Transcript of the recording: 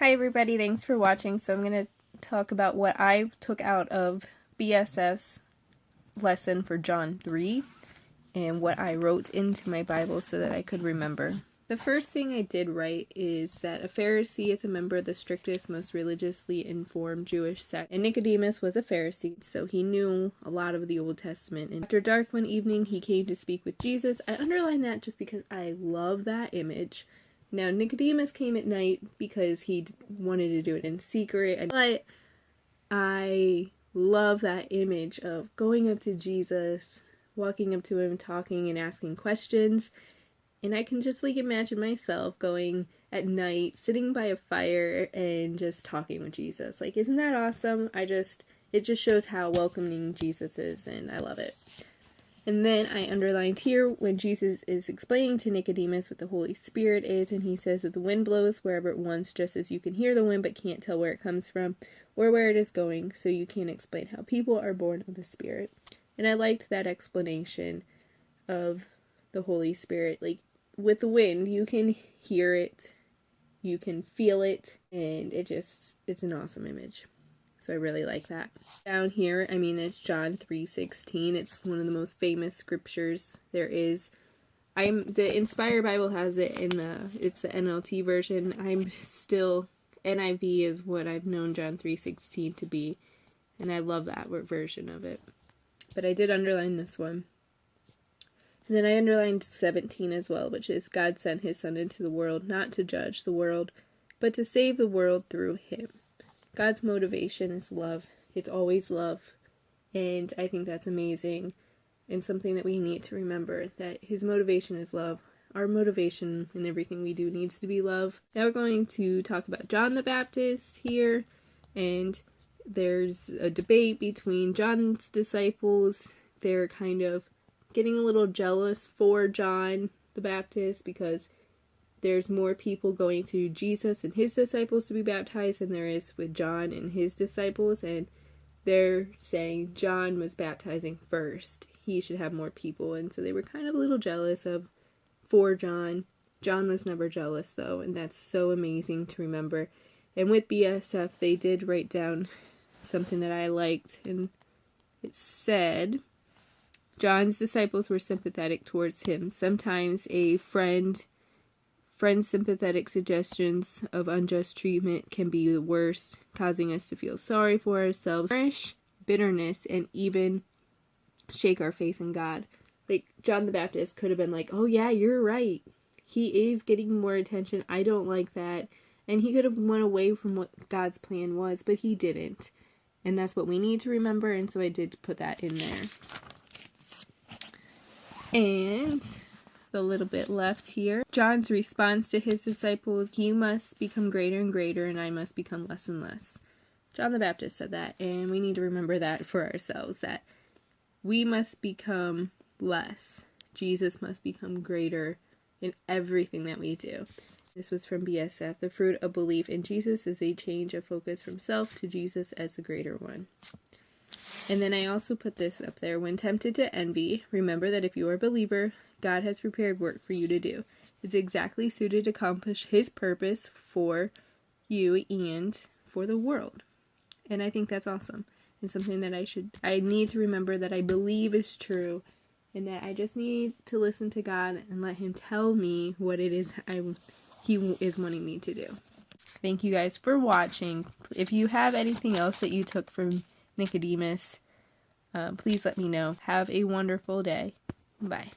Hi everybody, thanks for watching. So I'm going to talk about what I took out of BSF's lesson for John 3 and what I wrote into my Bible so that I could remember. The first thing I did write is that a Pharisee is a member of the strictest, most religiously informed Jewish sect. And Nicodemus was a Pharisee, so he knew a lot of the Old Testament. And after dark one evening, he came to speak with Jesus. I underlined that just because I love that image. Now, Nicodemus came at night because he wanted to do it in secret, but I love that image of going up to Jesus, walking up to him, talking and asking questions, and I can just imagine myself going at night, sitting by a fire and just talking with Jesus. Isn't that awesome? It just shows how welcoming Jesus is, and I love it. And then I underlined here when Jesus is explaining to Nicodemus what the Holy Spirit is, and he says that the wind blows wherever it wants, just as you can hear the wind but can't tell where it comes from or where it is going, so you can't explain how people are born of the Spirit. And I liked that explanation of the Holy Spirit. With the wind, you can hear it, you can feel it, and it's an awesome image. So I really like that. Down here, it's John 3:16. It's one of the most famous scriptures there is. The Inspired Bible has it it's the NLT version. NIV is what I've known John 3:16 to be. And I love that version of it. But I did underline this one. And then I underlined 17 as well, which is God sent his Son into the world not to judge the world, but to save the world through him. God's motivation is love. It's always love. And I think that's amazing and something that we need to remember, that his motivation is love. Our motivation in everything we do needs to be love. Now we're going to talk about John the Baptist here. And there's a debate between John's disciples. They're kind of getting a little jealous for John the Baptist because there's more people going to Jesus and his disciples to be baptized than there is with John and his disciples. And they're saying John was baptizing first. He should have more people. And so they were kind of a little jealous for John. John was never jealous though. And that's so amazing to remember. And with BSF, they did write down something that I liked. And it said, John's disciples were sympathetic towards him. Sometimes a friend's sympathetic suggestions of unjust treatment can be the worst, causing us to feel sorry for ourselves, nourish bitterness, and even shake our faith in God. John the Baptist could have been like, oh yeah, you're right. He is getting more attention. I don't like that. And he could have went away from what God's plan was, but he didn't. And that's what we need to remember, and so I did put that in there. And the little bit left here, John's response to his disciples, he must become greater and greater, and I must become less and less. John the Baptist said that, and we need to remember that for ourselves, that we must become less. Jesus must become greater in everything that we do. This was from BSF. The fruit of belief in Jesus is a change of focus from self to Jesus as the greater one. And then I also put this up there. When tempted to envy, remember that if you are a believer, God has prepared work for you to do. It's exactly suited to accomplish his purpose for you and for the world. And I think that's awesome. And something that I need to remember that I believe is true. And that I just need to listen to God and let him tell me what it is he is wanting me to do. Thank you guys for watching. If you have anything else that you took from Nicodemus, please let me know. Have a wonderful day. Bye.